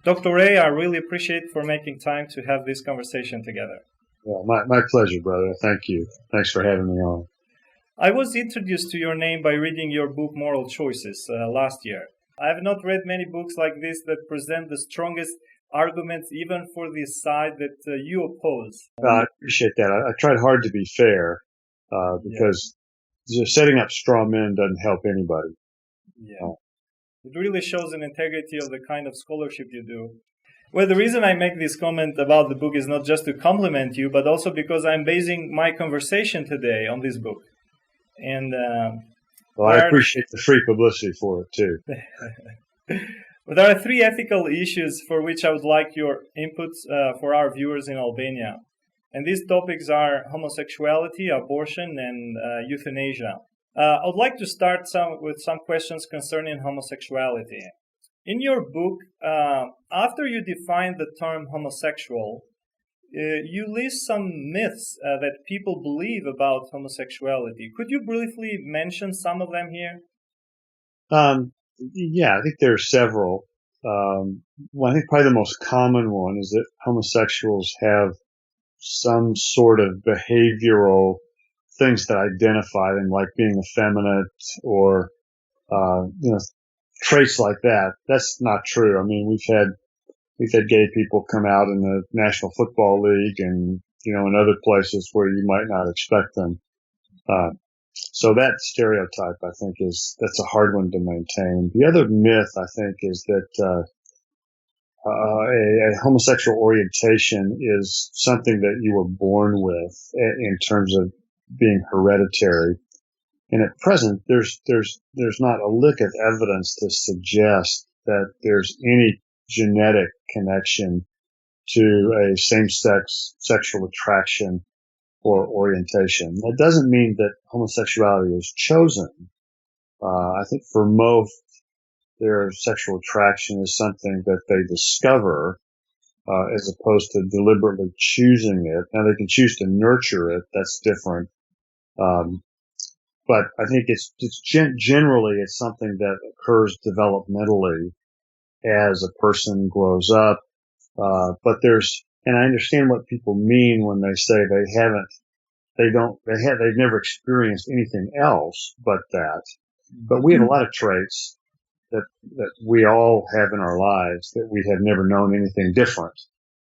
Dr. Ray, I really appreciate for making time to have this conversation together. Well, my pleasure, brother. Thank you. Thanks for having me on. I was introduced to your name by reading your book Moral Choices last year. I have not read many books like this that present the strongest arguments even for the side that you oppose. I appreciate that. I tried hard to be fair because setting up straw men doesn't help anybody. Yeah. It really shows an integrity of the kind of scholarship you do. Well, the reason I make this comment about the book is not just to compliment you, but also because I'm basing my conversation today on this book. And I appreciate the free publicity for it too. But there are three ethical issues for which I would like your inputs for our viewers in Albania. And these topics are homosexuality, abortion, and euthanasia. I would like to start with some questions concerning homosexuality. In your book, after you define the term homosexual, you list some myths that people believe about homosexuality. Could you briefly mention some of them here? Yeah, I think there are several. Well, I think probably the most common one is that homosexuals have some sort of behavioral things that identify them, like being effeminate or, traits like that. That's not true. I mean, we've had gay people come out in the National Football League and, in other places where you might not expect them. So that stereotype, I think, that's a hard one to maintain. The other myth, I think, is that, a homosexual orientation is something that you were born with in terms of being hereditary. And at present, there's not a lick of evidence to suggest that there's any genetic connection to a same-sex sexual attraction or orientation. That doesn't mean that homosexuality is chosen. I think for most, their sexual attraction is something that they discover, as opposed to deliberately choosing it. Now they can choose to nurture it. That's different. But I think generally it's something that occurs developmentally as a person grows up. And I understand what people mean when they say they've never experienced anything else but that. But we have a lot of traits that we all have in our lives that we have never known anything different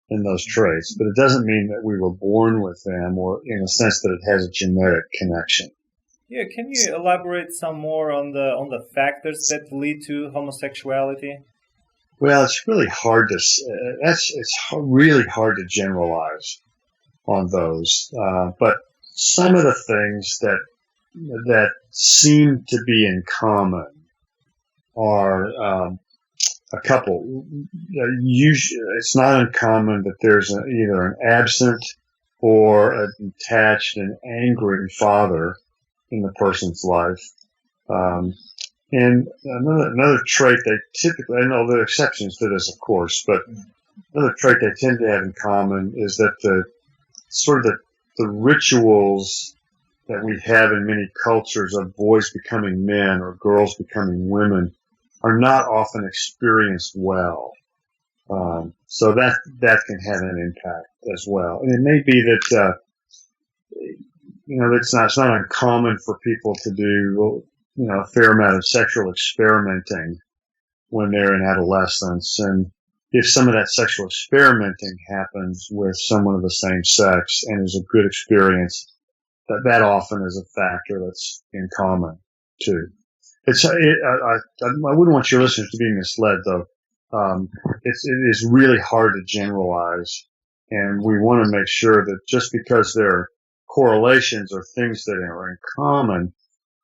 than those traits. But it doesn't mean that we were born with them, or in a sense that it has a genetic connection. Yeah, can you elaborate some more on the factors that lead to homosexuality? Well, it's really hard really hard to generalize on those. But some of the things that seem to be in common are a couple. Usually, it's not uncommon that there's either an absent or a detached and angry father in the person's life. And another trait they typically, I know there are exceptions to this, of course, but another trait they tend to have in common is that the rituals that we have in many cultures of boys becoming men or girls becoming women are not often experienced well. So that can have an impact as well. And it may be that, it's not uncommon for people to do, a fair amount of sexual experimenting when they're in adolescence. And if some of that sexual experimenting happens with someone of the same sex and is a good experience, that often is a factor that's in common too. I wouldn't want your listeners to be misled though. It is really hard to generalize, and we want to make sure that just because there are correlations or things that are in common,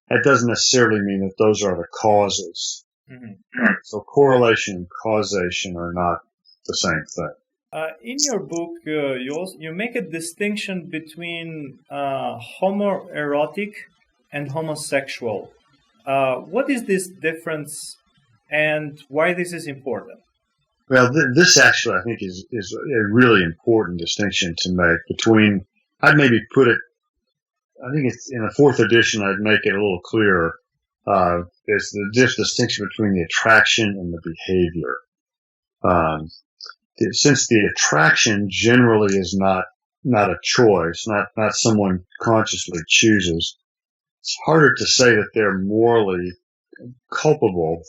that doesn't necessarily mean that those are the causes. Mm-hmm. So correlation and causation are not the same thing. In your book, you make a distinction between homoerotic and homosexual. What is this difference, and why this is important? Well, this actually, I think, is a really important distinction to make between. I'd maybe put it. I think it's in the fourth edition. I'd make it a little clearer. There's the distinction between the attraction and the behavior. Um, since the attraction generally is not a choice, not someone consciously chooses, it's harder to say that they're morally culpable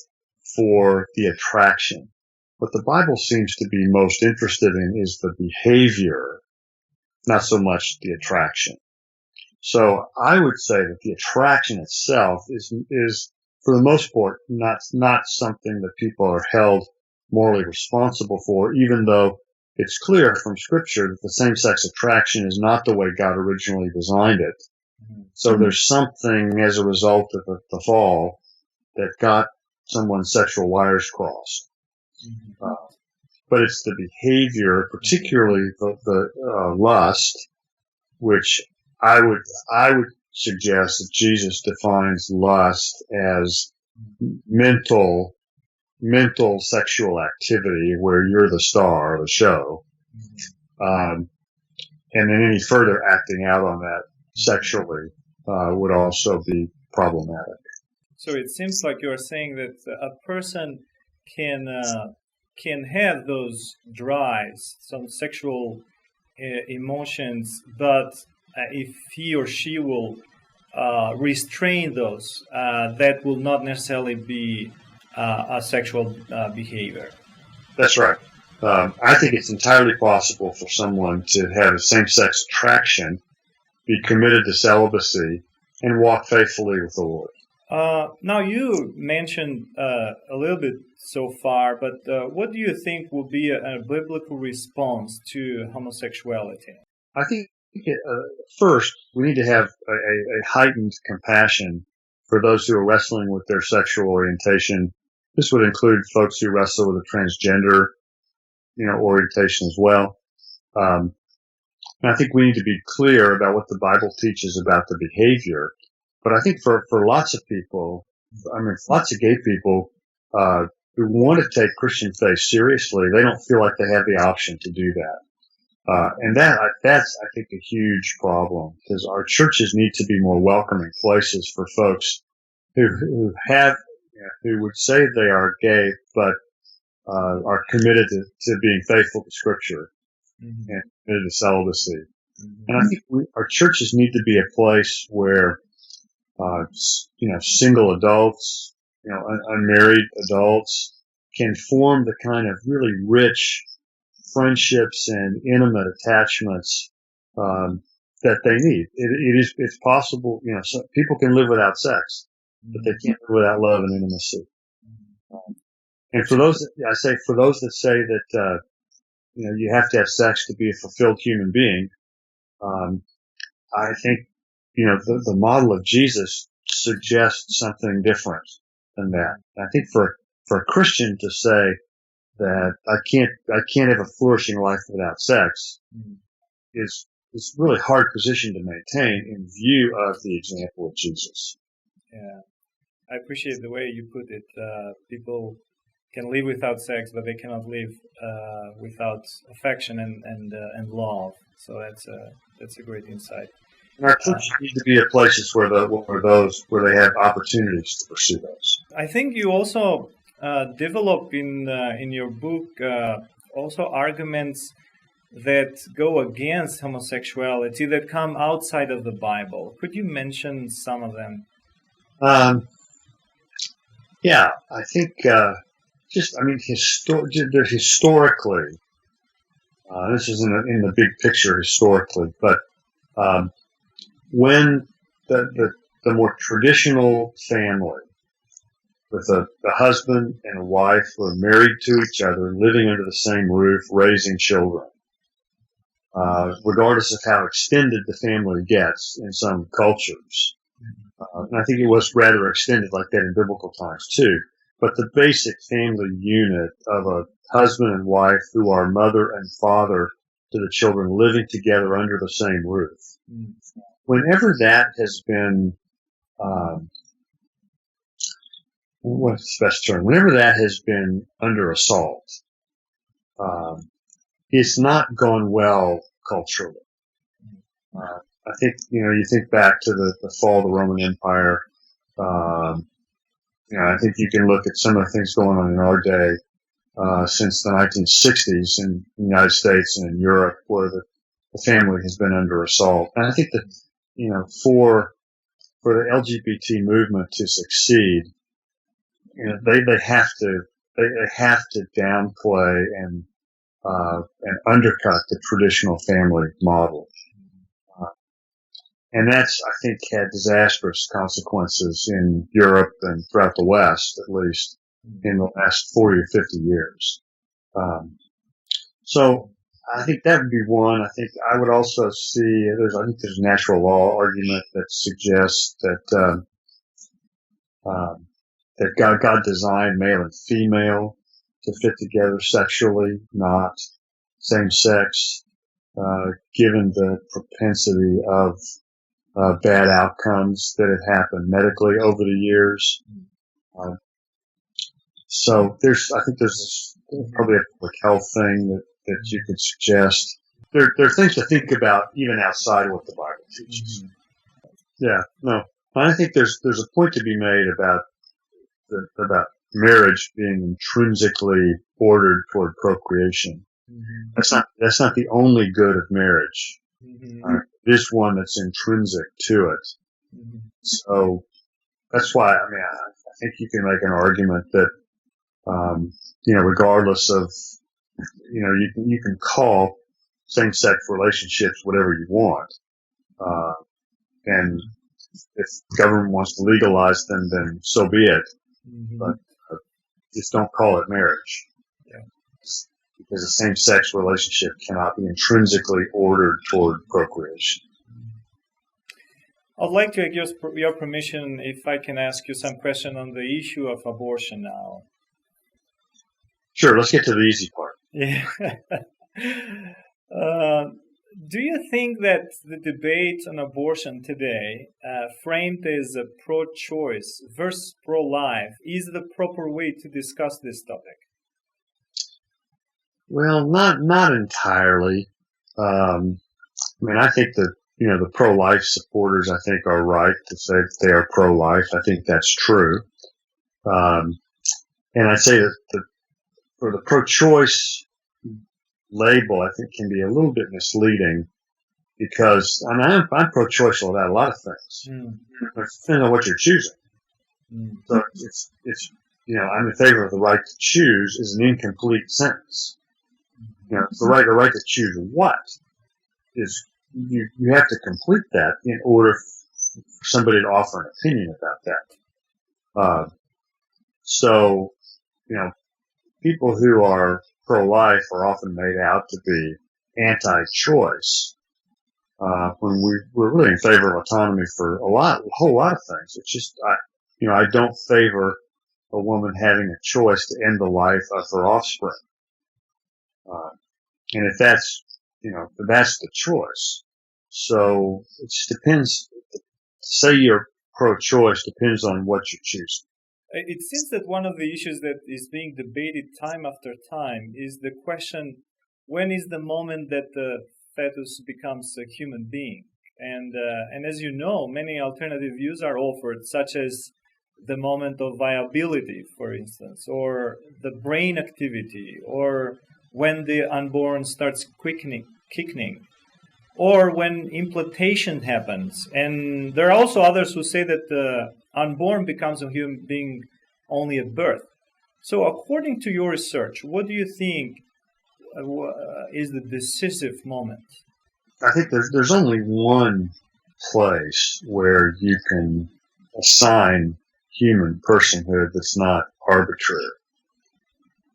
for the attraction. What the Bible seems to be most interested in is the behavior, not so much the attraction. So I would say that the attraction itself is for the most part not something that people are held morally responsible for, even though it's clear from Scripture that the same-sex attraction is not the way God originally designed it. So there's something as a result of the fall that got someone's sexual wires crossed. But it's the behavior, particularly the lust, which I would suggest that Jesus defines lust as mental sexual activity where you're the star of the show. And then any further acting out on that sexually would also be problematic. So it seems like you're saying that a person can have those drives, some sexual emotions, but if he or she will restrain those, that will not necessarily be a sexual behavior. That's right. I think it's entirely possible for someone to have a same-sex attraction, be committed to celibacy, and walk faithfully with the Lord. Now, you mentioned a little bit so far, but what do you think will be a biblical response to homosexuality? I think first, we need to have a heightened compassion for those who are wrestling with their sexual orientation. This would include folks who wrestle with a transgender, orientation as well. And I think we need to be clear about what the Bible teaches about the behavior. But I think for lots of people, lots of gay people who want to take Christian faith seriously, they don't feel like they have the option to do that. And that's, I think, a huge problem, because our churches need to be more welcoming places for folks who would say they are gay, but are committed to being faithful to Scripture and committed to celibacy. And I think our churches need to be a place where single adults, unmarried adults can form the kind of really rich friendships and intimate attachments that they need. It's possible, so people can live without sex, but they can't live without love and intimacy. And for those that say that you have to have sex to be a fulfilled human being, I think the model of Jesus suggests something different than that. I think for a Christian to say that I can't have a flourishing life without sex is a really hard position to maintain in view of the example of Jesus. Yeah, I appreciate the way you put it. People can live without sex, but they cannot live without affection and love. So that's a great insight. And our churches need to be at places where they have opportunities to pursue those. I think you also develop in your book also arguments that go against homosexuality that come outside of the Bible. Could you mention some of them? Yeah, I think historically, this is in the big picture historically, but when the more traditional family with a husband and a wife who are married to each other, living under the same roof, raising children, regardless of how extended the family gets in some cultures. And I think it was rather extended like that in biblical times too. But the basic family unit of a husband and wife who are mother and father to the children living together under the same roof. Whenever that has been, what's the best term? Whenever that has been under assault, it's not gone well culturally. I think, you think back to the fall of the Roman Empire. I think you can look at some of the things going on in our day. since the 1960s in the United States and in Europe, where the family has been under assault. And I think that, for the LGBT movement to succeed, they have to downplay and undercut the traditional family model. And that's, I think, had disastrous consequences in Europe and throughout the West, at least in the last 40 or 50 years. So I think that would be one. I think I would also see I think there's a natural law argument that suggests that God designed male and female to fit together sexually, not same sex, given the propensity of bad outcomes that have happened medically over the years. So I think there's probably a public health thing that you could suggest. There are things to think about even outside of what the Bible teaches. Yeah, no, I think there's a point to be made about marriage being intrinsically ordered toward procreation. That's not the only good of marriage. It is one that's intrinsic to it. So that's why, I think you can make an argument that, regardless of, you can call same-sex relationships whatever you want. And if the government wants to legalize them, then so be it. But just don't call it marriage. Yeah. Because a same-sex relationship cannot be intrinsically ordered toward procreation. I'd like to give your permission if I can ask you some question on the issue of abortion now. Sure, let's get to the easy part. Yeah. Do you think that the debate on abortion today, framed as a pro-choice versus pro-life, is the proper way to discuss this topic? Well, not entirely. I think that, the pro-life supporters, I think, are right to say that they are pro-life. I think that's true. And I'd say that for the pro-choice label, I think, can be a little bit misleading because, I'm pro-choice about a lot of things. It depends on what you're choosing. So it's, I'm in favor of the right to choose is an incomplete sentence. It's the right to choose what is, you have to complete that in order for somebody to offer an opinion about that. So, people who are pro-life are often made out to be anti-choice, when we're really in favor of autonomy for a whole lot of things. It's just, I don't favor a woman having a choice to end the life of her offspring. And if that's the choice. So it just depends. To say you're pro-choice depends on what you choose. It seems that one of the issues that is being debated time after time is the question, when is the moment that the fetus becomes a human being? And as you know, many alternative views are offered, such as the moment of viability, for instance, or the brain activity, or when the unborn starts quickening, or when implantation happens. And there are also others who say that the unborn becomes a human being only at birth. So according to your research, what do you think is the decisive moment? I think there's only one place where you can assign human personhood that's not arbitrary,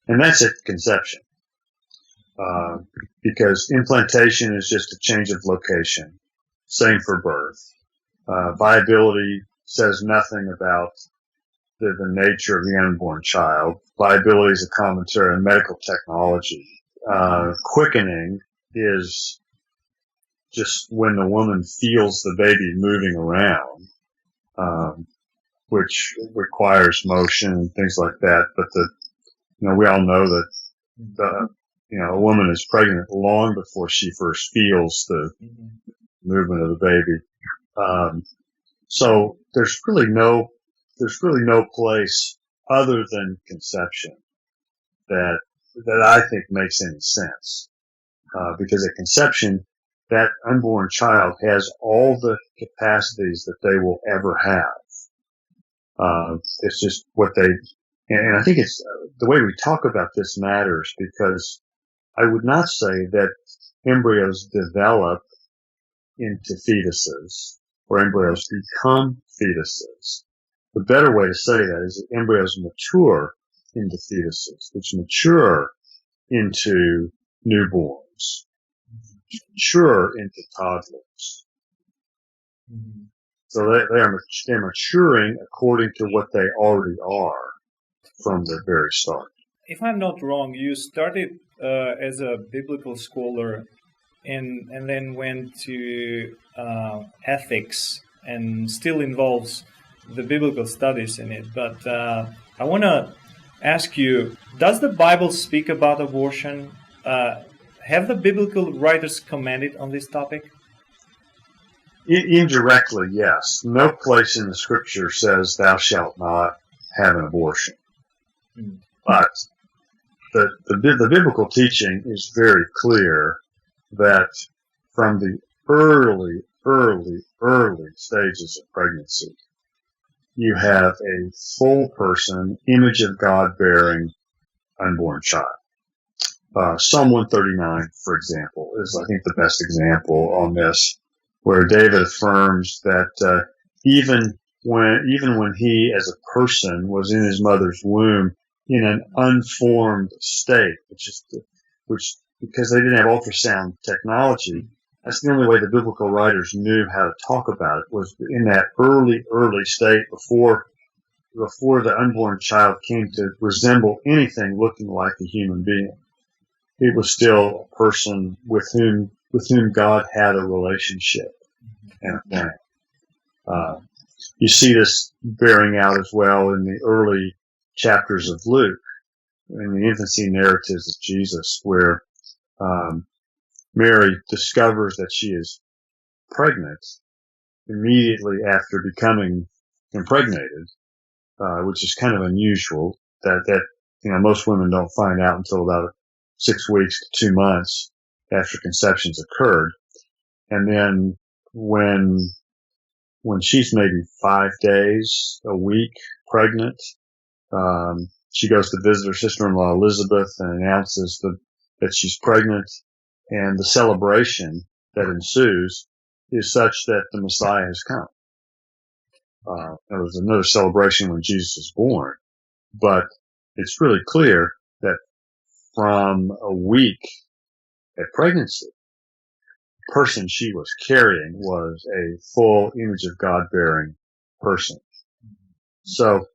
and that's at conception. Because implantation is just a change of location. Same for birth. Viability says nothing about the nature of the unborn child. Viability is a commentary on medical technology. Quickening is just when the woman feels the baby moving around, which requires motion and things like that. But we all know that a woman is pregnant long before she first feels the movement of the baby. So there's really no place other than conception that that I think makes any sense. Because at conception, that unborn child has all the capacities that they will ever have. It's just what they, and I think it's the way we talk about this matters, because I would not say that embryos develop into fetuses or embryos become fetuses. The better way to say that is that embryos mature into fetuses, which mature into newborns, mature into toddlers. Mhm. So they're maturing according to what they already are from the very start. If I'm not wrong, you started as a biblical scholar and then went to ethics and still involves the biblical studies in it. But I want to ask you, does the Bible speak about abortion? Have the biblical writers commented on this topic? Indirectly, yes. No place in the scripture says thou shalt not have an abortion. But the biblical teaching is very clear that from the early stages of pregnancy, you have a full person, image of God bearing unborn child. Psalm 139, for example, is I think the best example on this, where David affirms that even when he as a person was in his mother's womb in an unformed state, which because they didn't have ultrasound technology, that's the only way the biblical writers knew how to talk about it, was in that early state before the unborn child came to resemble anything looking like a human being. It was still a person with whom God had a relationship and a plan. You see this bearing out as well in the early chapters of Luke, in the infancy narratives of Jesus, where Mary discovers that she is pregnant immediately after becoming impregnated, which is kind of unusual. That most women don't find out until about 6 weeks to 2 months after conception's occurred, and then when she's maybe 5 days, a week pregnant, she goes to visit her sister-in-law Elizabeth and announces that she's pregnant, and the celebration that ensues is such that the Messiah has come. There was another celebration when Jesus was born, but it's really clear that from a week at pregnancy, the person she was carrying was a full image of God bearing person. So,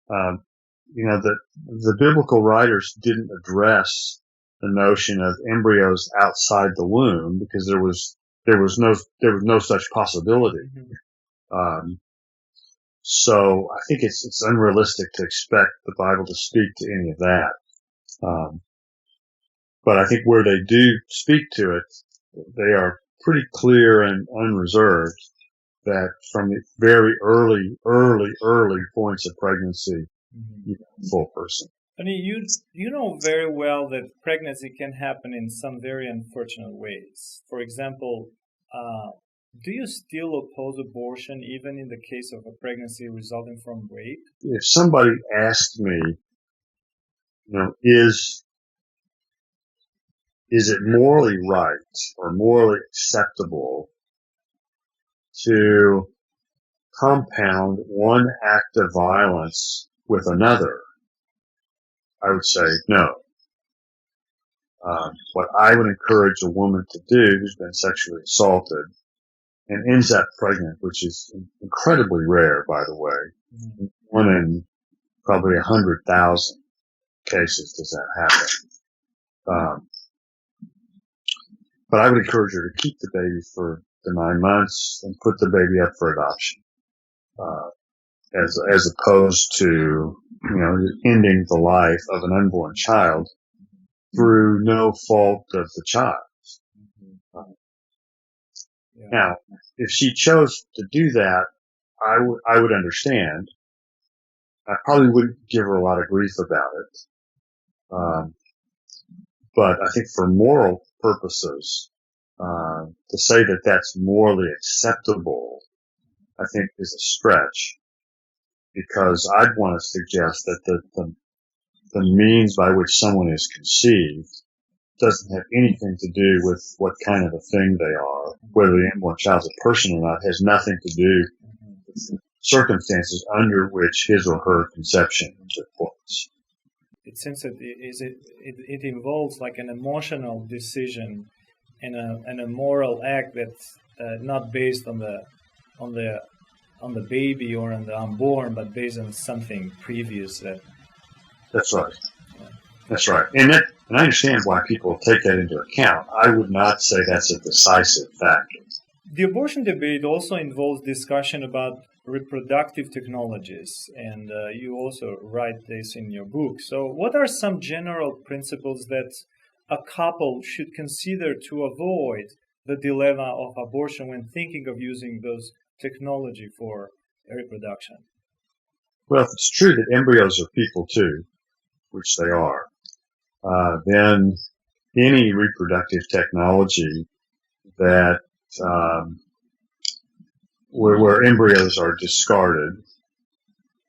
the biblical writers didn't address the notion of embryos outside the womb because there was no such possibility. So I think it's unrealistic to expect the Bible to speak to any of that. But I think where they do speak to it, they are pretty clear and unreserved that from the very early points of pregnancy, you have a full person. I mean, you know very well that pregnancy can happen in some very unfortunate ways. For example, do you still oppose abortion even in the case of a pregnancy resulting from rape? If somebody asked me, is it morally right or morally acceptable to compound one act of violence with another, I would say no. What I would encourage a woman to do who's been sexually assaulted and ends up pregnant, which is incredibly rare, by the way, one in probably 100,000 cases does that happen. But I would encourage her to keep the baby for the 9 months and put the baby up for adoption, as opposed to, ending the life of an unborn child through no fault of the child. Now, if she chose to do that, I would understand. I probably wouldn't give her a lot of grief about it. But I think for moral purposes, to say that that's morally acceptable, I think is a stretch, because I'd want to suggest that the means by which someone is conceived doesn't have anything to do with what kind of a thing they are. Whether the unborn child's a person or not has nothing to do with the circumstances under which his or her conception took place. It seems that it involves like an emotional decision and a moral act that's not based on the baby or on the unborn, but based on something previous. That's right. That's right. And I understand why people take that into account. I would not say that's a decisive factor. The abortion debate also involves discussion about reproductive technologies, and you also write this in your book. So what are some general principles that a couple should consider to avoid the dilemma of abortion when thinking of using those technology for reproduction? Well, if it's true that embryos are people too, which they are, then any reproductive technology that where embryos are discarded,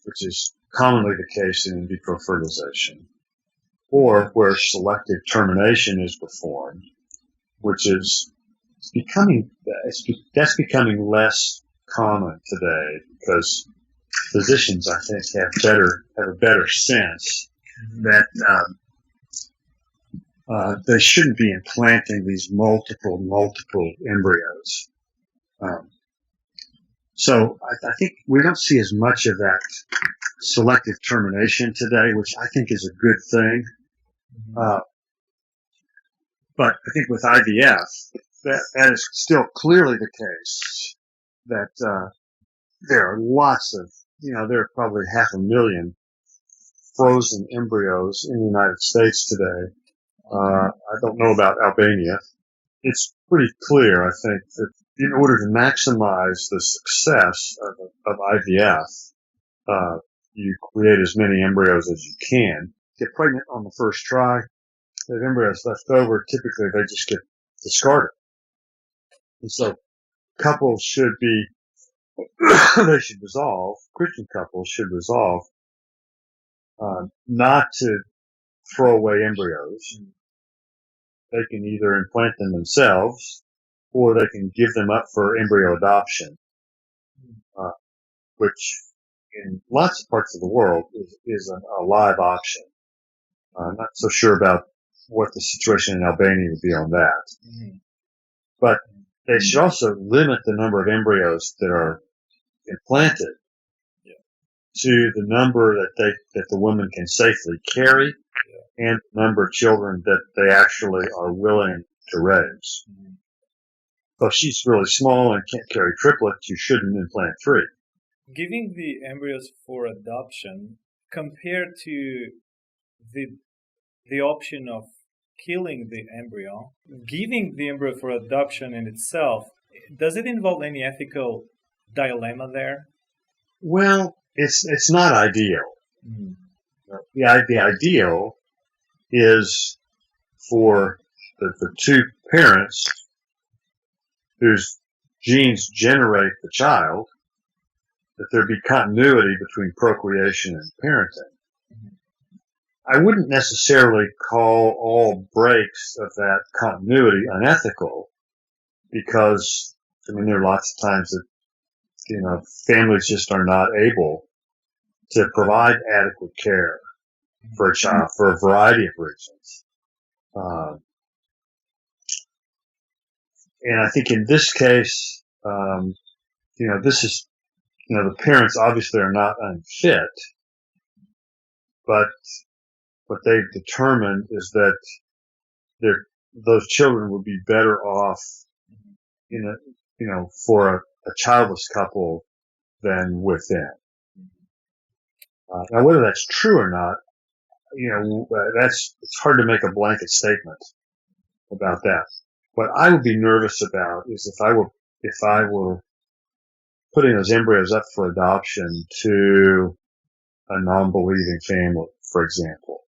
which is commonly the case in vitro fertilization, or where selective termination is performed, which is becoming less common today, because physicians, I think, have a better sense that they shouldn't be implanting these multiple embryos. So I think we don't see as much of that selective termination today, which I think is a good thing. But I think with IVF, that is still clearly the case, that there are lots of, there are probably 500,000 frozen embryos in the United States today. I don't know about Albania. It's pretty clear, I think, that in order to maximize the success of IVF, you create as many embryos as you can. Get pregnant on the first try. If embryos left over, typically they just get discarded. And so couples should they should resolve, Christian couples should resolve, not to throw away embryos. They can either implant them themselves, or they can give them up for embryo adoption, which in lots of parts of the world is a live option. I'm not so sure about what the situation in Albania would be on that. But they should also limit the number of embryos that are implanted to the number that the woman can safely carry, and the number of children that they actually are willing to raise. So if she's really small and can't carry triplets, you shouldn't implant 3. Giving the embryos for adoption compared to the option of killing the embryo, giving the embryo for adoption in itself, does it involve any ethical dilemma there? Well, it's not ideal. The ideal is for the 2 parents whose genes generate the child, that there be continuity between procreation and parenting. I wouldn't necessarily call all breaks of that continuity unethical, because, there are lots of times that, families just are not able to provide adequate care for a child for a variety of reasons. And I think in this case, this is, the parents obviously are not unfit, but what they've determined is that those children would be better off for a childless couple than with them. Now, whether that's true or not, it's hard to make a blanket statement about that. What I would be nervous about is if I were putting those embryos up for adoption to a non-believing family, for example,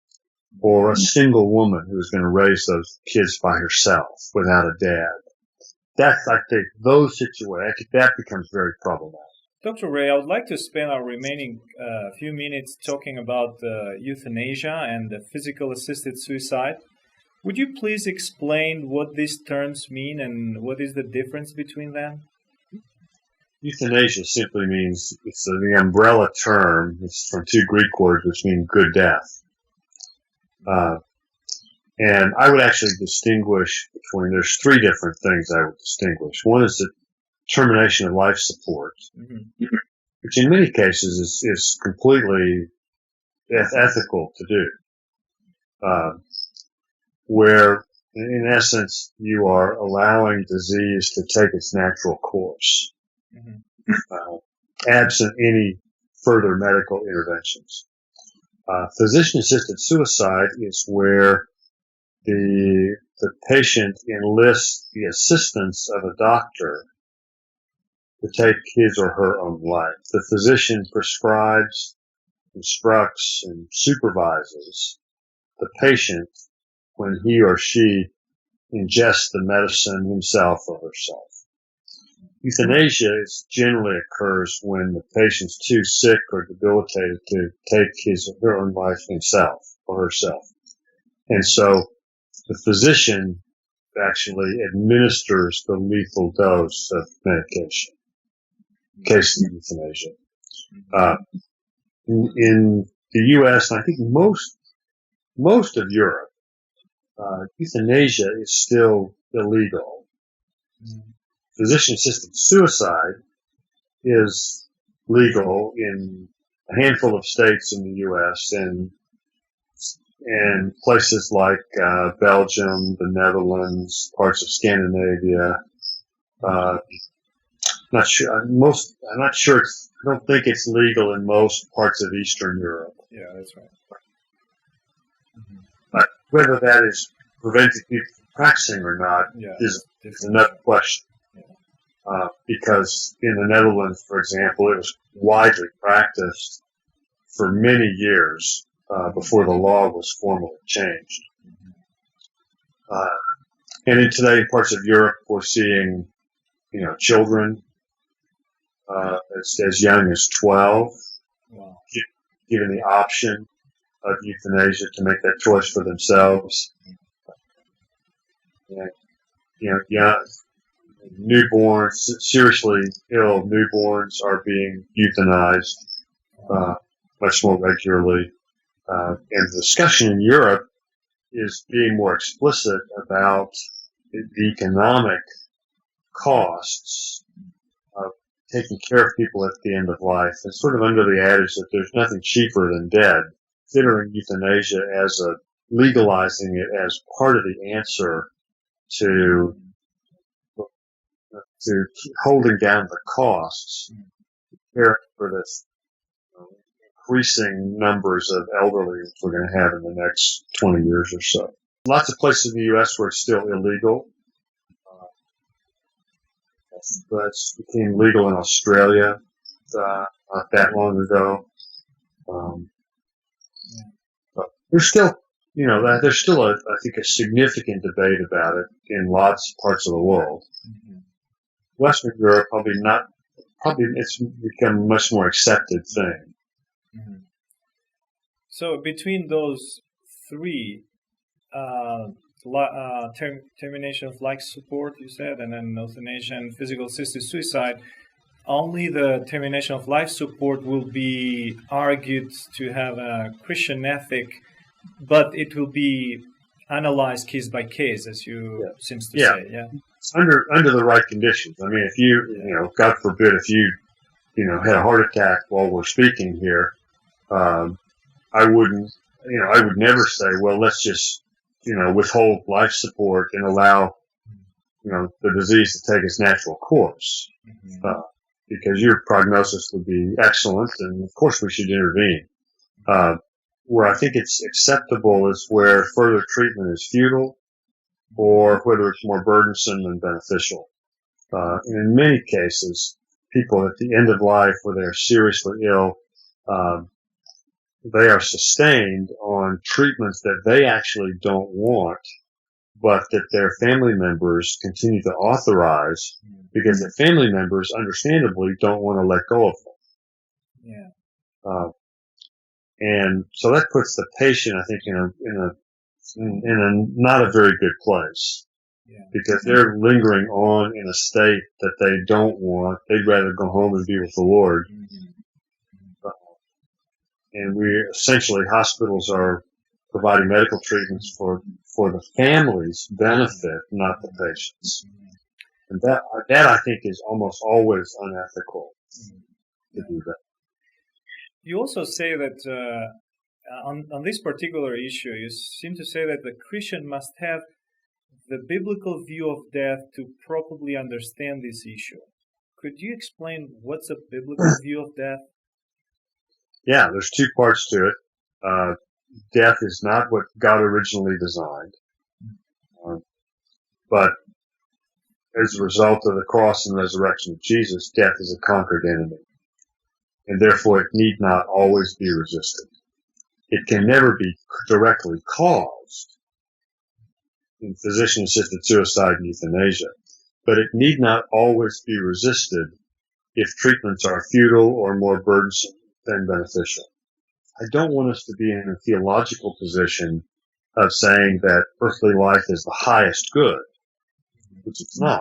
or a single woman who is going to raise those kids by herself without a dad. That's, I think, those situations, that becomes very problematic. Dr. Ray, I would like to spend our remaining few minutes talking about euthanasia and physical assisted suicide. Would you please explain what these terms mean and what is the difference between them? Euthanasia simply means, it's the umbrella term. It's from two Greek words which mean good death. And I would actually distinguish between, there's three different things I would distinguish. One is the termination of life support, which in many cases is completely ethical to do, where in essence you are allowing disease to take its natural course, absent any further medical interventions. Physician-assisted suicide is where the patient enlists the assistance of a doctor to take his or her own life. The physician prescribes, instructs, and supervises the patient when he or she ingests the medicine himself or herself. Euthanasia generally occurs when the patient's too sick or debilitated to take his or her own life himself or herself. And so the physician actually administers the lethal dose of medication in case of euthanasia. In the U.S., and I think most of Europe, euthanasia is still illegal. Physician-assisted suicide is legal in a handful of states in the U.S. and places like Belgium, the Netherlands, parts of Scandinavia. Not sure. I'm not sure. I don't think it's legal in most parts of Eastern Europe. Yeah, that's right. But whether that is preventing people from practicing or not is another question. Because in the Netherlands, for example, it was widely practiced for many years before the law was formally changed. And in today, in parts of Europe, we're seeing, children as young as 12 given the option of euthanasia to make that choice for themselves. And, newborns, seriously ill newborns are being euthanized much more regularly. And the discussion in Europe is being more explicit about the economic costs of taking care of people at the end of life. It's sort of under the adage that there's nothing cheaper than dead. Considering euthanasia as legalizing it as part of the answer to holding down the costs, caring for this increasing numbers of elderly we're going to have in the next 20 years or so. Lots of places in the U.S. where it's still illegal. But it became legal in Australia not that long ago. But there's still, I think, a significant debate about it in lots of parts of the world. Western Europe, probably it's become a much more accepted thing. So between those three, termination of life support, you said, and then euthanasia and physical assisted suicide, only the termination of life support will be argued to have a Christian ethic, but it will be analyzed case by case, as you seems to say. Yeah. Under the right conditions. I mean, if you, God forbid, if you, had a heart attack while we're speaking here, I would never say, well, let's just, withhold life support and allow, the disease to take its natural course. Because your prognosis would be excellent, and of course we should intervene. Where I think it's acceptable is where further treatment is futile, or whether it's more burdensome than beneficial. And in many cases, people at the end of life where they're seriously ill, they are sustained on treatments that they actually don't want, but that their family members continue to authorize because their family members, understandably, don't want to let go of them. Yeah. And so that puts the patient, I think, in a not a very good place. Yeah. Because they're lingering on in a state that they don't want. They'd rather go home and be with the Lord. And essentially, hospitals are providing medical treatments for the family's benefit, not the patient's. And that I think is almost always unethical to do that. You also say that on this particular issue, you seem to say that the Christian must have the biblical view of death to properly understand this issue. Could you explain what's a biblical view of death? Yeah, there's two parts to it. Death is not what God originally designed, but as a result of the cross and resurrection of Jesus, death is a conquered enemy, and therefore it need not always be resisted. It can never be directly caused in physician-assisted suicide and euthanasia, but it need not always be resisted if treatments are futile or more burdensome than beneficial. I don't want us to be in a theological position of saying that earthly life is the highest good, which it's not.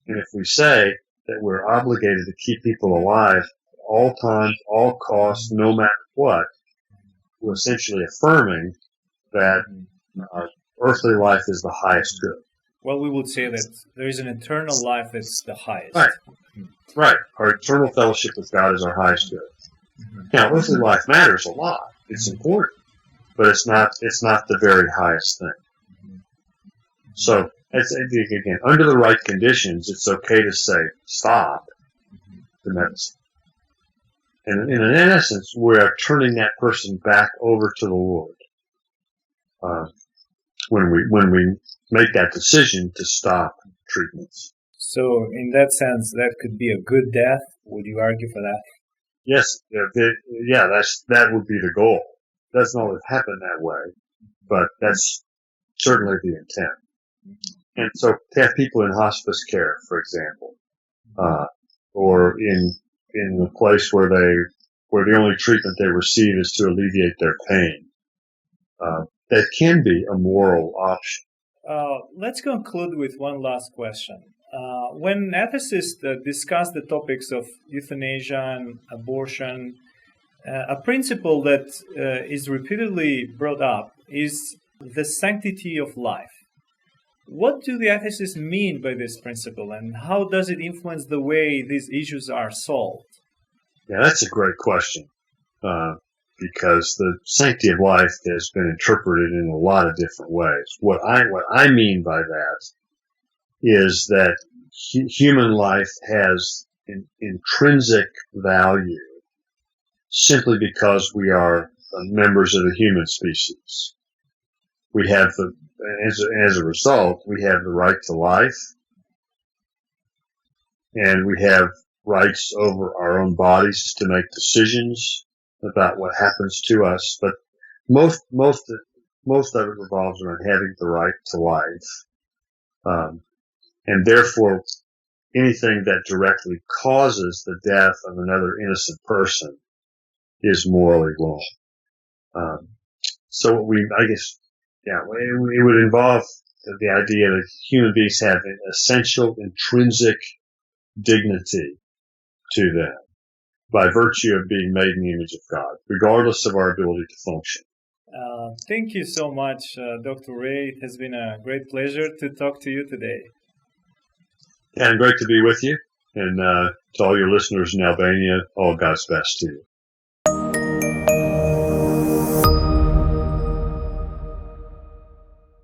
And if we say that we're obligated to keep people alive at all times, all costs, no matter what, we're essentially affirming that earthly life is the highest good. Well, we would say that there is an eternal life that's the highest. Right. Our eternal fellowship with God is our highest good. Now, earthly life matters a lot. It's important, but it's not the very highest thing. So, again, under the right conditions, it's okay to say, stop the medicine. And in essence, we're turning that person back over to the Lord. When we make that decision to stop treatments. So, in that sense, that could be a good death. Would you argue for that? Yes, that would be the goal. It doesn't always happen that way, but that's certainly the intent. And so, to have people in hospice care, for example, or in a place where the only treatment they receive is to alleviate their pain, that can be a moral option. Let's conclude with one last question. When ethicists discuss the topics of euthanasia and abortion, a principle that is repeatedly brought up is the sanctity of life. What do the ethicists mean by this principle, and how does it influence the way these issues are solved? Yeah, that's a great question, because the sanctity of life has been interpreted in a lot of different ways. What I mean by that is that human life has an intrinsic value simply because we are members of the human species. We have as a result, we have the right to life, and we have rights over our own bodies to make decisions about what happens to us. But most of it revolves around having the right to life. And therefore, anything that directly causes the death of another innocent person is morally wrong. So it would involve the idea that human beings have an essential intrinsic dignity to them by virtue of being made in the image of God, regardless of our ability to function. Thank you so much, Dr. Ray. It has been a great pleasure to talk to you today. And great to be with you. And to all your listeners in Albania, all God's best to you.